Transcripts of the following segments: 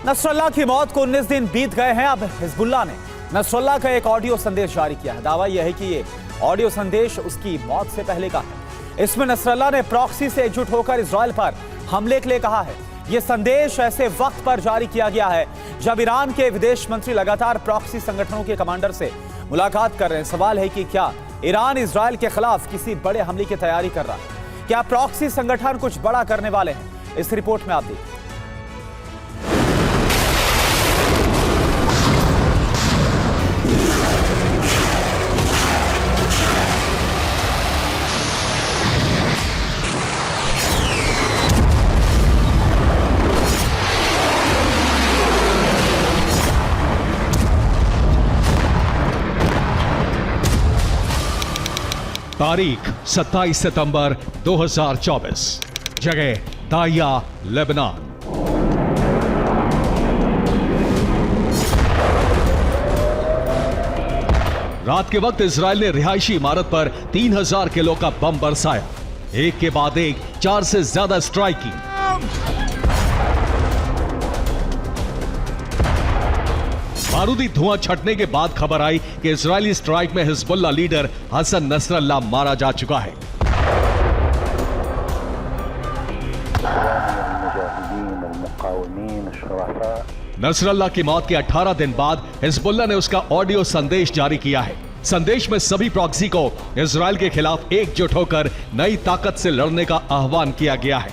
Nasrallah की मौत को 19 दिन बीत गए हैं। अब हिजबुल्लाह ने नसरल्लाह का एक ऑडियो संदेश जारी किया है। दावा यह है कि ये ऑडियो संदेश उसकी मौत से पहले का है। इसमें नसरल्लाह ने प्रॉक्सी से एकजुट होकर इजराइल पर हमले के लिए कहा है। यह संदेश ऐसे वक्त पर जारी किया गया है जब ईरान के विदेश मंत्री लगातार प्रॉक्सी संगठनों के कमांडर से मुलाकात कर रहे हैं। सवाल है कि क्या ईरान इजराइल के खिलाफ किसी बड़े हमले की तैयारी कर रहा है? क्या प्रॉक्सी संगठन कुछ बड़ा करने वाले हैं? इस रिपोर्ट में आप देखिए। तारीख 27 सितंबर 2024, जगह दाहिया, लेबनान। रात के वक्त इजराइल ने रिहायशी इमारत पर 3000 किलो का बम बरसाया। एक के बाद एक 4 से ज्यादा स्ट्राइक की। बारूदी धुआं छटने के बाद खबर आई कि इजरायली स्ट्राइक में हिजबुल्लाह लीडर हसन नसरल्लाह मारा जा चुका है। नसरल्लाह की मौत के 18 दिन बाद हिजबुल्लाह ने उसका ऑडियो संदेश जारी किया है। संदेश में सभी प्रॉक्सी को इजराइल के खिलाफ एकजुट होकर नई ताकत से लड़ने का आह्वान किया गया है।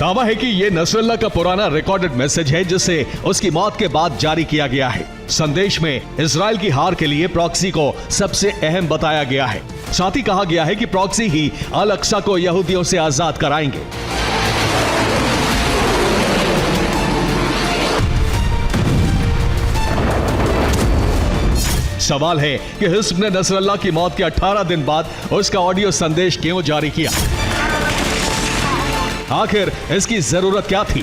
दावा है कि यह नसरल्लाह का पुराना रिकॉर्डेड मैसेज है जिसे उसकी मौत के बाद जारी किया गया है। संदेश में इजराइल की हार के लिए प्रॉक्सी को सबसे अहम बताया गया है। साथ ही कहा गया है कि प्रॉक्सी ही अल अक्सा को यहूदियों से आजाद कराएंगे। सवाल है कि हिज़्ब ने नसरल्लाह की मौत के 18 दिन बाद उसका ऑडियो संदेश क्यों जारी किया? आखिर इसकी जरूरत क्या थी?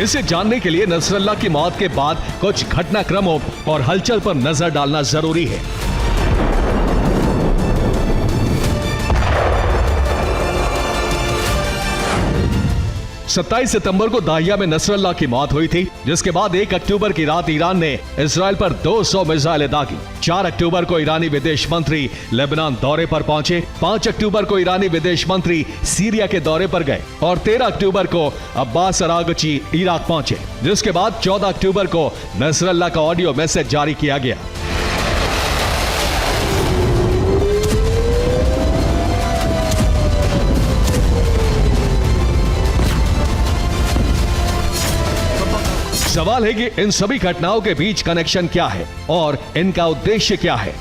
इसे जानने के लिए नसरल्लाह की मौत के बाद कुछ घटनाक्रमों और हलचल पर नजर डालना जरूरी है। 27 सितंबर को दाहिया में नसरल्लाह की मौत हुई थी, जिसके बाद 1 अक्टूबर की रात ईरान ने इजराइल पर 200 मिसाइलें दागी। 4 अक्टूबर को ईरानी विदेश मंत्री लेबनान दौरे पर पहुंचे। 5 अक्टूबर को ईरानी विदेश मंत्री सीरिया के दौरे पर गए और 13 अक्टूबर को अब्बास अरागची इराक पहुंचे, जिसके बाद 14 अक्टूबर को नसरल्लाह का ऑडियो मैसेज जारी किया गया। सवाल है कि इन सभी घटनाओं के बीच कनेक्शन क्या है और इनका उद्देश्य क्या है?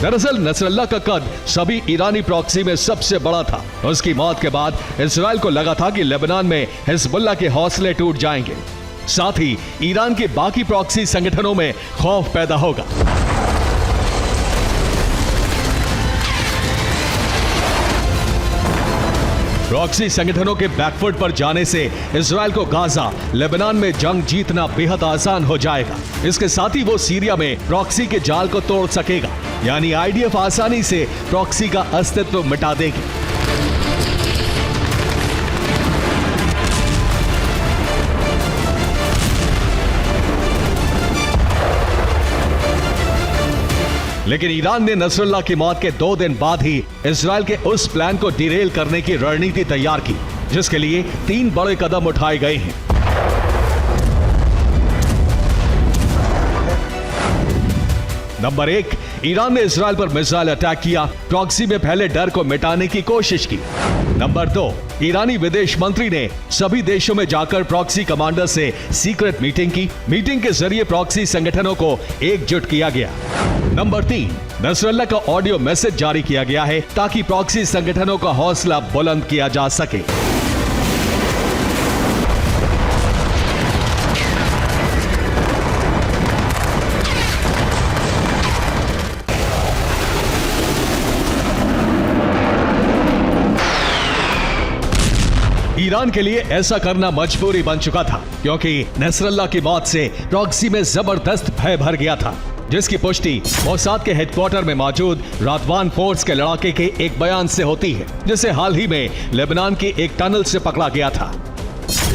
दरअसल नसरल्लाह का कद सभी ईरानी प्रॉक्सी में सबसे बड़ा था। उसकी मौत के बाद इजराइल को लगा था कि लेबनान में हिजबुल्लाह के हौसले टूट जाएंगे, साथ ही ईरान के बाकी प्रॉक्सी संगठनों में खौफ पैदा होगा। प्रॉक्सी संगठनों के बैकफुट पर जाने से इजराइल को गाजा, लेबनान में जंग जीतना बेहद आसान हो जाएगा। इसके साथ ही वो सीरिया में प्रॉक्सी के जाल को तोड़ सकेगा, यानी आईडीएफ आसानी से प्रॉक्सी का अस्तित्व मिटा देगी। लेकिन ईरान ने नसरल्लाह की मौत के 2 दिन बाद ही इजराइल के उस प्लान को डिरेल करने की रणनीति तैयार की, जिसके लिए 3 बड़े कदम उठाए गए हैं। नंबर 1, ईरान ने इजराइल पर मिसाइल अटैक किया, प्रॉक्सी में फैले डर को मिटाने की कोशिश की। नंबर 2, ईरानी विदेश मंत्री ने सभी देशों में जाकर प्रॉक्सी कमांडर से सीक्रेट मीटिंग की। मीटिंग के जरिए प्रॉक्सी संगठनों को एकजुट किया गया। नंबर 3, नसरल्लाह का ऑडियो मैसेज जारी किया गया है ताकि प्रॉक्सी संगठनों का हौसला बुलंद किया जा सके। ईरान के लिए ऐसा करना मजबूरी बन चुका था, क्योंकि नसरल्लाह की मौत से प्रॉक्सी में जबरदस्त भय भर गया था, जिसकी पुष्टि मोसाद के हेडक्वार्टर में मौजूद रादवान फोर्स के लड़ाके के एक बयान से होती है, जिसे हाल ही में लेबनान की एक टनल से पकड़ा गया था।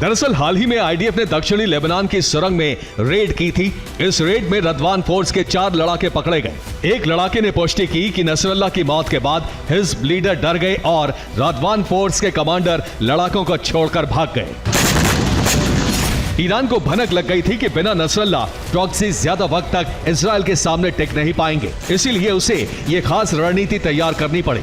दरअसल हाल ही में आईडीएफ ने दक्षिणी लेबनान की सुरंग में रेड की थी। इस रेड में रदवान फोर्स के 4 लड़ाके पकड़े गए। एक लड़ाके ने पुष्टि की कि नसरल्लाह की मौत के बाद हिज़्ब लीडर डर गए और रदवान फोर्स के कमांडर लड़ाकों को छोड़कर भाग गए। ईरान को भनक लग गई थी कि बिना नसरल्लाह प्रॉक्सी ज्यादा वक्त तक इजराइल के सामने टिक नहीं पाएंगे, इसीलिए उसे ये खास रणनीति तैयार करनी पड़ी।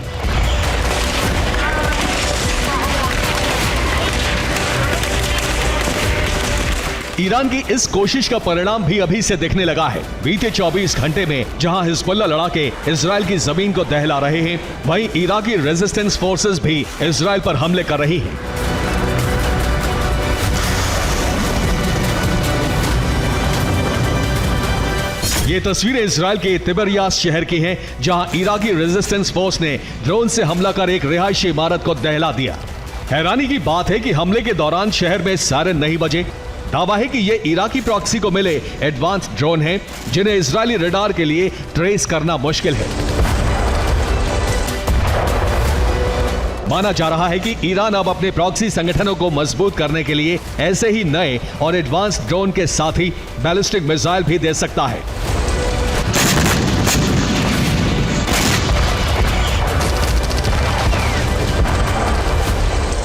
ईरान की इस कोशिश का परिणाम भी अभी से दिखने लगा है। बीते 24 घंटे में जहां हिजबुल्लाह लड़ाके इजराइल की जमीन को दहला रहे हैं, वहीं इराकी रेजिस्टेंस फोर्सेस भी इजराइल पर हमले कर रही हैं। ये तस्वीरें इजराइल के तिबरियास शहर की हैं, जहां इराकी रेजिस्टेंस फोर्स ने ड्रोन से हमला कर एक रिहायशी इमारत को दहला दिया। हैरानी की बात है कि हमले के दौरान शहर में सायरन नहीं बजे। दावा है कि ये इराकी प्रॉक्सी को मिले एडवांस ड्रोन हैं, जिन्हें इजरायली रडार के लिए ट्रेस करना मुश्किल है। माना जा रहा है कि ईरान अब अपने प्रॉक्सी संगठनों को मजबूत करने के लिए ऐसे ही नए और एडवांस ड्रोन के साथ ही बैलिस्टिक मिसाइल भी दे सकता है।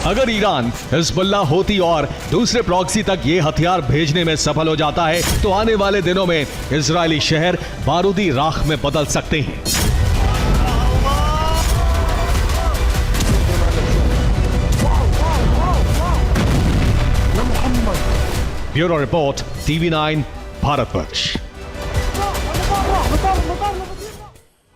अगर ईरान हिजबुल्लाह होती और दूसरे प्रॉक्सी तक ये हथियार भेजने में सफल हो जाता है, तो आने वाले दिनों में इजरायली शहर बारूदी राख में बदल सकते हैं। Bureau report, TV9, Bharatvarsh.